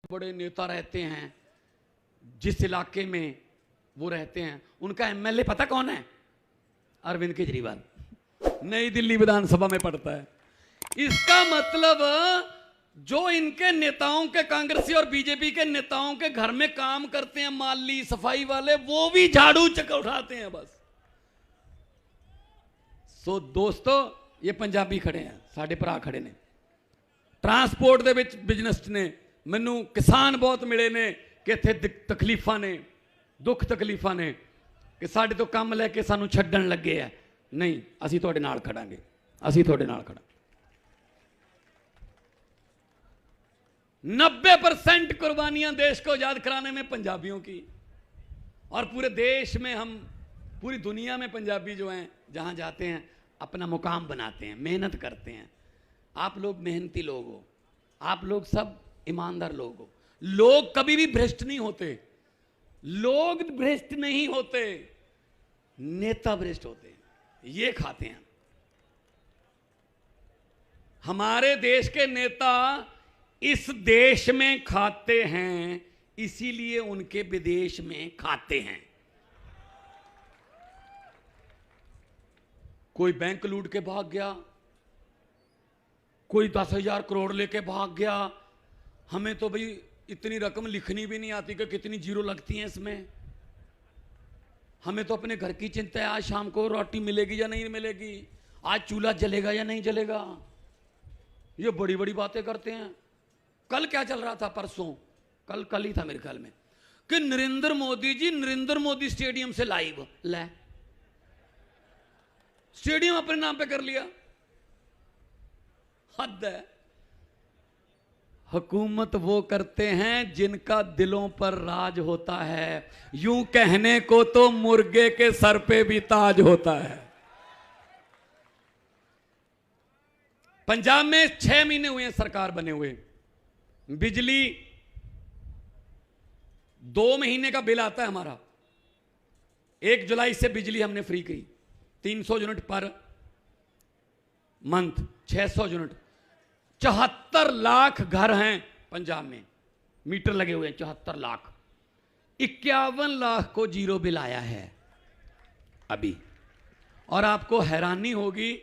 बड़े नेता रहते हैं, जिस इलाके में वो रहते हैं उनका एमएलए पता कौन है? अरविंद केजरीवाल, नई दिल्ली विधानसभा में पढ़ता है। इसका मतलब जो इनके नेताओं के, कांग्रेसी और बीजेपी के नेताओं के घर में काम करते हैं, माली सफाई वाले, वो भी झाड़ू चक्कर उठाते हैं बस। सो दोस्तों, ये पंजाबी खड़े हैं, साढ़े भरा खड़े ने, ट्रांसपोर्ट दे विच बिजनेस ने, मैनू किसान बहुत मिले ने कि इत्थे तकलीफां ने, दुख तकलीफां ने कि साडे तो काम लैके सानू छड्डण लगे है। नहीं, असीं तुहाडे नाल खड़ांगे, असीं तुहाडे नाल खड़ांगे। 90% कुर्बानियां देश को आजाद कराने में पंजाबियों की, और पूरे देश में हम, पूरी दुनिया में पंजाबी जो हैं जहां जाते हैं अपना मुकाम बनाते हैं, मेहनत करते हैं। आप लोग मेहनती लोग हो, आप लोग सब ईमानदार लोग हो। लोग कभी भी भ्रष्ट नहीं होते, लोग भ्रष्ट नहीं होते, नेता भ्रष्ट होते हैं, ये खाते हैं। हमारे देश के नेता इस देश में खाते हैं, इसीलिए उनके विदेश में खाते हैं। कोई बैंक लूट के भाग गया, कोई 10,000 करोड़ लेके भाग गया। हमें तो भाई इतनी रकम लिखनी भी नहीं आती कि कितनी जीरो लगती है इसमें। हमें तो अपने घर की चिंता है, आज शाम को रोटी मिलेगी या नहीं मिलेगी, आज चूल्हा जलेगा या नहीं जलेगा। ये बड़ी बड़ी बातें करते हैं। कल क्या चल रहा था, परसों, कल ही था मेरे ख्याल में, कि नरेंद्र मोदी जी नरेंद्र मोदी स्टेडियम से लाइव, ले स्टेडियम अपने नाम पे कर लिया। हद है। हुकूमत वो करते हैं जिनका दिलों पर राज होता है। यूं कहने को तो मुर्गे के सर पे भी ताज होता है। पंजाब में 6 महीने हुए हैं सरकार बने हुए, बिजली 2 महीने का बिल आता है हमारा। 1 जुलाई से बिजली हमने फ्री की, 300 unit per month, 600 unit. 74 lakh घर हैं पंजाब में, मीटर लगे हुए हैं 74 लाख। 51 लाख को जीरो बिल आया है अभी। और आपको हैरानी होगी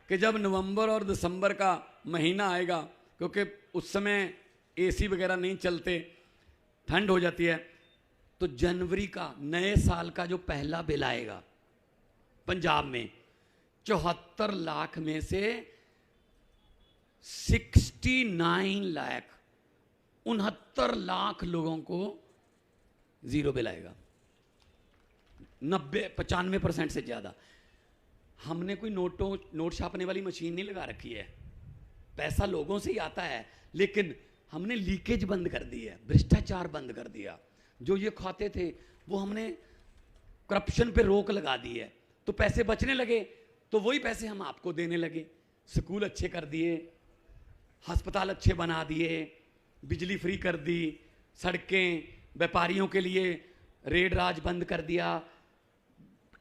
कि जब नवंबर और दिसंबर का महीना आएगा, क्योंकि उस समय एसी वगैरह नहीं चलते, ठंड हो जाती है, तो जनवरी का, नए साल का जो पहला बिल आएगा पंजाब में, 74 लाख में से 69 लाख, 69 लाख लोगों को जीरो बिल आएगा। 95% से ज्यादा। हमने कोई नोट छापने वाली मशीन नहीं लगा रखी है, पैसा लोगों से ही आता है, लेकिन हमने लीकेज बंद कर दी है, भ्रष्टाचार बंद कर दिया। जो ये खाते थे वो हमने करप्शन पे रोक लगा दी है, तो पैसे बचने लगे, तो वही पैसे हम आपको देने लगे। स्कूल अच्छे कर दिए, अस्पताल अच्छे बना दिए, बिजली फ्री कर दी, सड़कें, व्यापारियों के लिए रेड राज बंद कर दिया,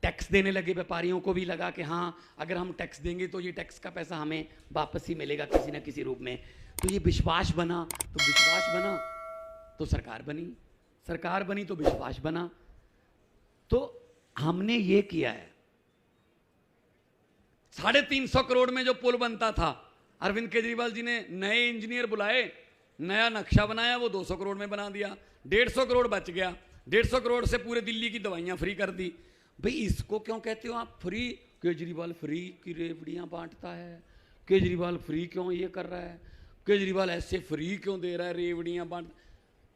टैक्स देने लगे, व्यापारियों को भी लगा कि हाँ अगर हम टैक्स देंगे तो ये टैक्स का पैसा हमें वापस ही मिलेगा किसी ना किसी रूप में। तो ये विश्वास बना, तो विश्वास बना तो सरकार बनी, सरकार बनी तो विश्वास बना। तो हमने ये किया है। 350 करोड़ में जो पुल बनता था, अरविंद केजरीवाल जी ने नए इंजीनियर बुलाए, नया नक्शा बनाया, वो 200 करोड़ में बना दिया। 150 करोड़ बच गया। 150 करोड़ से पूरे दिल्ली की दवाइयां फ्री कर दी। भाई इसको क्यों कहते हो आप फ्री? केजरीवाल फ्री की रेवड़ियां बांटता है, केजरीवाल फ्री क्यों ये कर रहा है, केजरीवाल ऐसे फ्री क्यों दे रहा है रेवड़ियां बांट।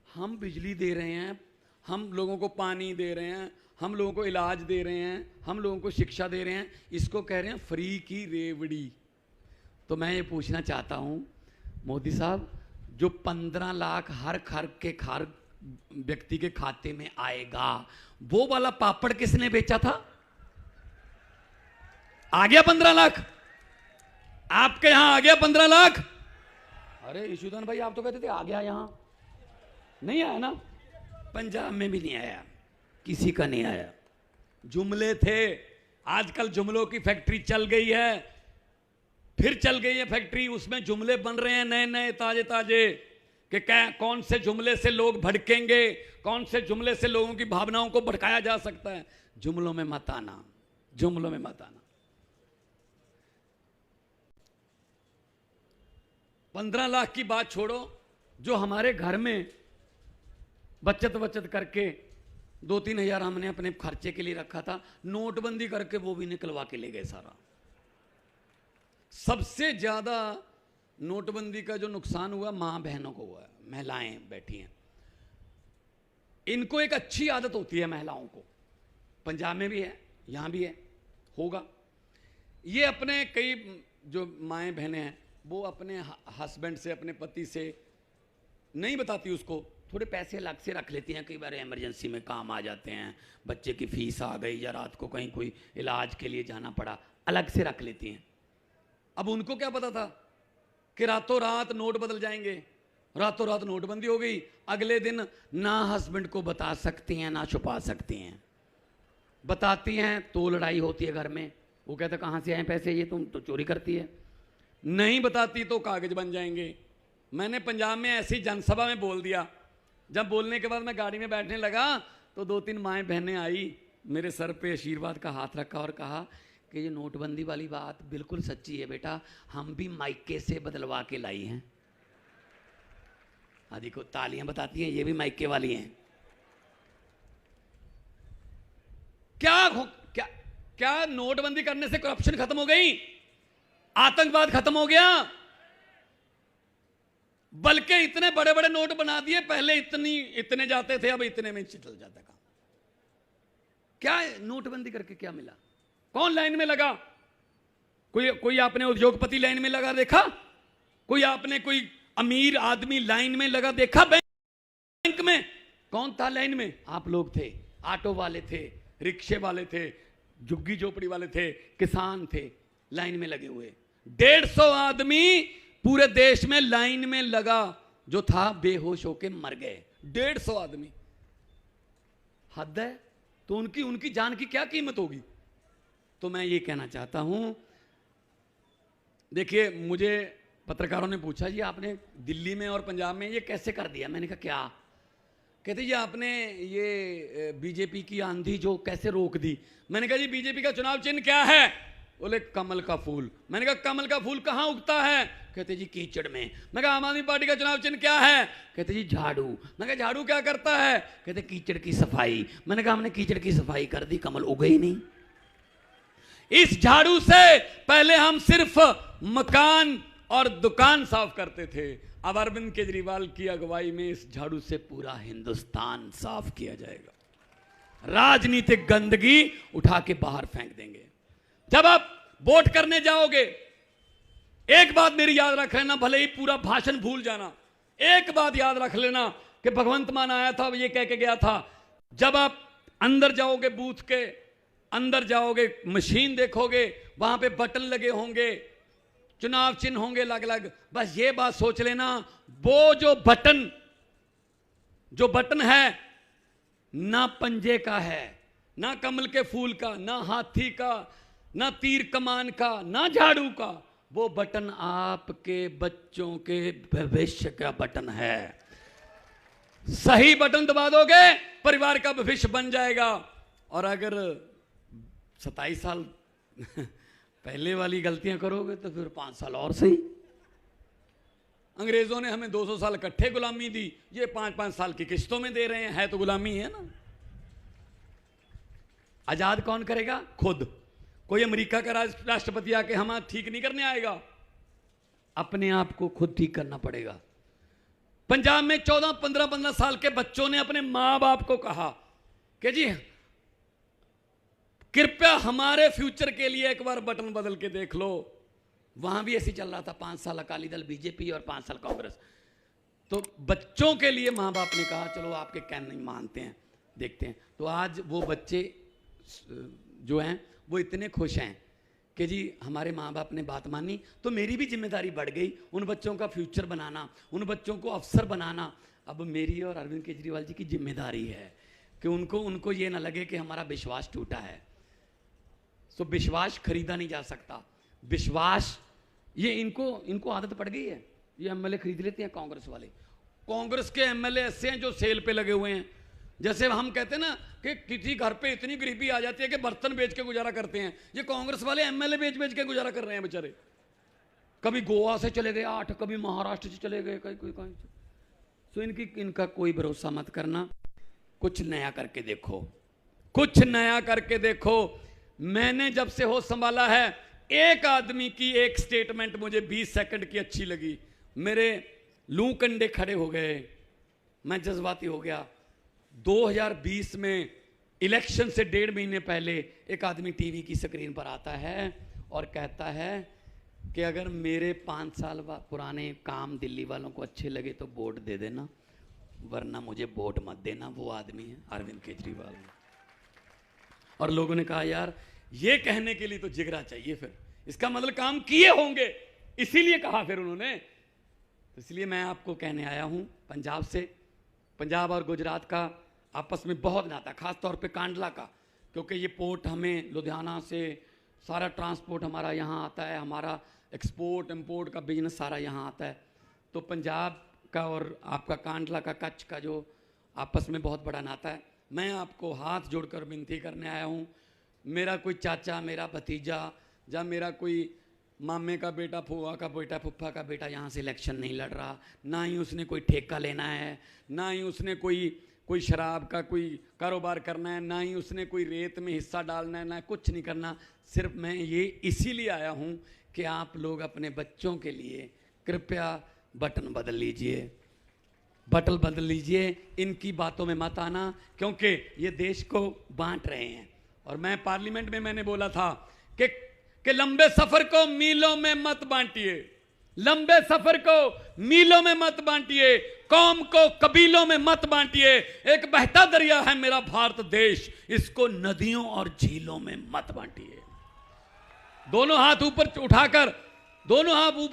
हम बिजली दे रहे हैं, हम लोगों को पानी दे रहे हैं, हम लोगों को इलाज दे रहे हैं, हम लोगों को शिक्षा दे रहे हैं, इसको कह रहे हैं फ्री की रेवड़ी। तो मैं ये पूछना चाहता हूं मोदी साहब, जो 15 लाख हर व्यक्ति के खाते में आएगा, वो वाला पापड़ किसने बेचा था? आ गया 15 लाख? आपके यहां आ गया 15 लाख? अरे ईशुदान भाई, आप तो कहते थे आ गया, यहां नहीं आया ना? पंजाब में भी नहीं आया, किसी का नहीं आया। जुमले थे, आजकल जुमलों की फैक्ट्री चल गई है, फिर चल गई है फैक्ट्री, उसमें जुमले बन रहे हैं नए नए ताजे ताजे। कि कौन से जुमले से लोग भड़केंगे, कौन से जुमले से लोगों की भावनाओं को भड़काया जा सकता है। जुमलों में मत आना, जुमलों में मत आना। 15 लाख की बात छोड़ो, जो हमारे घर में बचत करके 2-3 हजार हमने अपने खर्चे के लिए रखा था, नोटबंदी करके वो भी निकलवा के ले गए सारा। सबसे ज्यादा नोटबंदी का जो नुकसान हुआ मां बहनों को हुआ है। महिलाएं बैठी हैं, इनको एक अच्छी आदत होती है महिलाओं को, पंजाब में भी है, यहां भी है, होगा। ये अपने कई जो माएँ बहनें हैं वो अपने हस्बैंड से, अपने पति से नहीं बताती उसको, थोड़े पैसे अलग से रख लेती हैं। कई बार इमरजेंसी में काम आ जाते हैं, बच्चे की फीस आ गई या रात को कहीं कोई इलाज के लिए जाना पड़ा, अलग से रख लेती हैं। अब उनको क्या पता था कि रातों रात नोट बदल जाएंगे, रातों रात नोटबंदी हो गई। अगले दिन ना हस्बैंड को बता सकती हैं ना छुपा सकती हैं, बताती हैं तो लड़ाई होती है घर में। वो कहता कहाँ से आए पैसे, ये तुम तो चोरी करती है। नहीं बताती तो कागज बन जाएंगे। मैंने पंजाब में ऐसी जनसभा में बोल दिया, जब बोलने के बाद मैं गाड़ी में बैठने लगा तो 2-3 माएँ बहनें आई, मेरे सर पे आशीर्वाद का हाथ रखा और कहा कि ये नोटबंदी वाली बात बिल्कुल सच्ची है बेटा, हम भी मायके से बदलवा के लाई हैं। हाँ देखो तालियां बताती हैं, ये भी मायके वाली हैं। क्या क्या क्या नोटबंदी करने से करप्शन खत्म हो गई, आतंकवाद खत्म हो गया? बल्कि इतने बड़े बड़े नोट बना दिए, पहले इतने जाते थे, अब इतने में चल जाता काम। क्या नोटबंदी करके क्या मिला? कौन लाइन में लगा? कोई आपने उद्योगपति लाइन में लगा देखा? कोई आपने कोई अमीर आदमी लाइन में लगा देखा? बैंक में कौन था लाइन में? आप लोग थे। ऑटो वाले थे, रिक्शे वाले थे, झुग्गी झोपड़ी वाले थे, किसान थे, लाइन में लगे हुए। 150 आदमी पूरे देश में लाइन में लगा, जो था बेहोश होके मर गए। 150 आदमी, हद है। तो उनकी जान की क्या कीमत होगी? तो मैं ये कहना चाहता हूं, देखिए मुझे पत्रकारों ने पूछा जी आपने दिल्ली में और पंजाब में ये कैसे कर दिया? मैंने कहा क्या? कहते जी आपने ये बीजेपी की आंधी जो कैसे रोक दी? मैंने कहा जी बीजेपी का चुनाव चिन्ह क्या है? बोले कमल का फूल। मैंने कहा कमल का फूल कहां उगता है? कहते जी कीचड़ में। मैं कहा आम आदमी पार्टी का चुनाव चिन्ह क्या है? कहते जी झाड़ू। मैं कहा झाड़ू क्या करता है? कहते कीचड़ की सफाई। मैंने कहा हमने कीचड़ की सफाई कर दी, कमल उगे ही नहीं। इस झाड़ू से पहले हम सिर्फ मकान और दुकान साफ करते थे, अब अरविंद केजरीवाल की अगुवाई में इस झाड़ू से पूरा हिंदुस्तान साफ किया जाएगा। राजनीतिक गंदगी उठा के बाहर फेंक देंगे। जब आप वोट करने जाओगे, एक बात मेरी याद रख लेना, भले ही पूरा भाषण भूल जाना, एक बात याद रख लेना कि भगवंत मान आया था, ये कह के गया था, जब आप अंदर जाओगे, बूथ के अंदर जाओगे, मशीन देखोगे, वहां पे बटन लगे होंगे, चुनाव चिन्ह होंगे अलग अलग। बस ये बात सोच लेना, वो जो बटन है ना पंजे का है, ना कमल के फूल का, ना हाथी का, ना तीर कमान का, ना झाड़ू का, वो बटन आपके बच्चों के भविष्य का बटन है। सही बटन दबा दोगे, परिवार का भविष्य बन जाएगा। और अगर 27 साल पहले वाली गलतियां करोगे तो फिर 5 साल और सही। अंग्रेजों ने हमें 200 साल इकट्ठे गुलामी दी, ये 5-5 साल की किस्तों में दे रहे हैं, है तो गुलामी है ना। आजाद कौन करेगा? खुद। कोई अमेरिका का राष्ट्रपति आके हम ठीक नहीं करने आएगा, अपने आप को खुद ठीक करना पड़ेगा। पंजाब में 14-15 साल के बच्चों ने अपने मां बाप को कहा कि जी कृपया हमारे फ्यूचर के लिए एक बार बटन बदल के देख लो। वहां भी ऐसे चल रहा था, 5 साल अकाली दल बीजेपी और 5 साल कांग्रेस। तो बच्चों के लिए मां बाप ने कहा चलो आपके कहने नहीं मानते हैं, देखते हैं। तो आज वो बच्चे जो हैं वो इतने खुश हैं कि जी हमारे माँ बाप ने बात मानी, तो मेरी भी जिम्मेदारी बढ़ गई, उन बच्चों का फ्यूचर बनाना, उन बच्चों को अफसर बनाना। अब मेरी और अरविंद केजरीवाल जी की जिम्मेदारी है कि उनको ये ना लगे कि हमारा विश्वास टूटा है। तो विश्वास खरीदा नहीं जा सकता। विश्वास ये इनको आदत पड़ गई है, ये एमएलए खरीद लेते हैं कांग्रेस वाले, कांग्रेस के एमएलए ऐसे हैं जो सेल पे लगे हुए हैं। जैसे हम कहते हैं ना कि किसी घर पे इतनी गरीबी आ जाती है कि बर्तन बेच के गुजारा करते हैं, ये कांग्रेस वाले एमएलए बेच बेच के गुजारा कर रहे हैं बेचारे। कभी गोवा से चले गए 8, कभी महाराष्ट्र से चले गए, कहीं। तो इनका कोई भरोसा मत करना। कुछ नया करके देखो, कुछ नया करके देखो। मैंने जब से होश संभाला है, एक आदमी की एक स्टेटमेंट मुझे 20 सेकंड की अच्छी लगी, मेरे लू कंडे खड़े हो गए, मैं जज्बाती हो गया। 2020 में इलेक्शन से 1.5 महीने पहले एक आदमी टीवी की स्क्रीन पर आता है और कहता है कि अगर मेरे 5 साल पुराने काम दिल्ली वालों को अच्छे लगे तो वोट दे देना, वरना मुझे वोट मत देना। वो आदमी है अरविंद केजरीवाल। और लोगों ने कहा यार ये कहने के लिए तो जिगरा चाहिए, फिर इसका मतलब काम किए होंगे, इसीलिए कहा फिर उन्होंने। तो इसलिए मैं आपको कहने आया हूं, पंजाब से, पंजाब और गुजरात का आपस में बहुत नाता, खास तौर पे कांडला का, क्योंकि ये पोर्ट हमें लुधियाना से सारा ट्रांसपोर्ट हमारा यहाँ आता है, हमारा एक्सपोर्ट इंपोर्ट का बिजनेस सारा यहाँ आता है। तो पंजाब का और आपका कांडला का, कच्छ का जो आपस में बहुत बड़ा नाता है। मैं आपको हाथ जोड़कर विनती करने आया हूँ, मेरा कोई चाचा, मेरा भतीजा या मेरा कोई मामे का बेटा, फूफा का बेटा, फुफ्फा का बेटा यहाँ से इलेक्शन नहीं लड़ रहा, ना ही उसने कोई ठेका लेना है, ना ही उसने कोई शराब का कोई कारोबार करना है, ना ही उसने कोई रेत में हिस्सा डालना है, ना कुछ नहीं करना। सिर्फ मैं ये इसीलिए आया हूँ कि आप लोग अपने बच्चों के लिए कृपया बटन बदल लीजिए, बटन बदल लीजिए, इनकी बातों में मत आना, क्योंकि ये देश को बांट रहे हैं। और मैं पार्लियामेंट में मैंने बोला था कि लंबे सफर को मीलों में मत बांटिए, लंबे सफर को मीलों में मत बांटिए, कौम को कबीलों में मत बांटिए। एक बहता दरिया है मेरा भारत देश, इसको नदियों और झीलों में मत बांटिए। दोनों हाथ ऊपर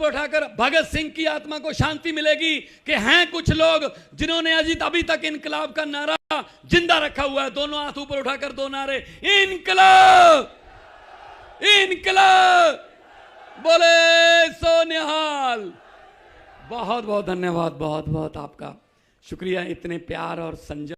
उठाकर भगत सिंह की आत्मा को शांति मिलेगी कि हैं कुछ लोग जिन्होंने अभी तक इनकलाब का नारा जिंदा रखा हुआ है। दोनों हाथ ऊपर उठाकर दो नारे, इनकलाब, इनकलाब, बोले सो निहाल। बहुत बहुत धन्यवाद, बहुत बहुत आपका शुक्रिया, इतने प्यार और संजय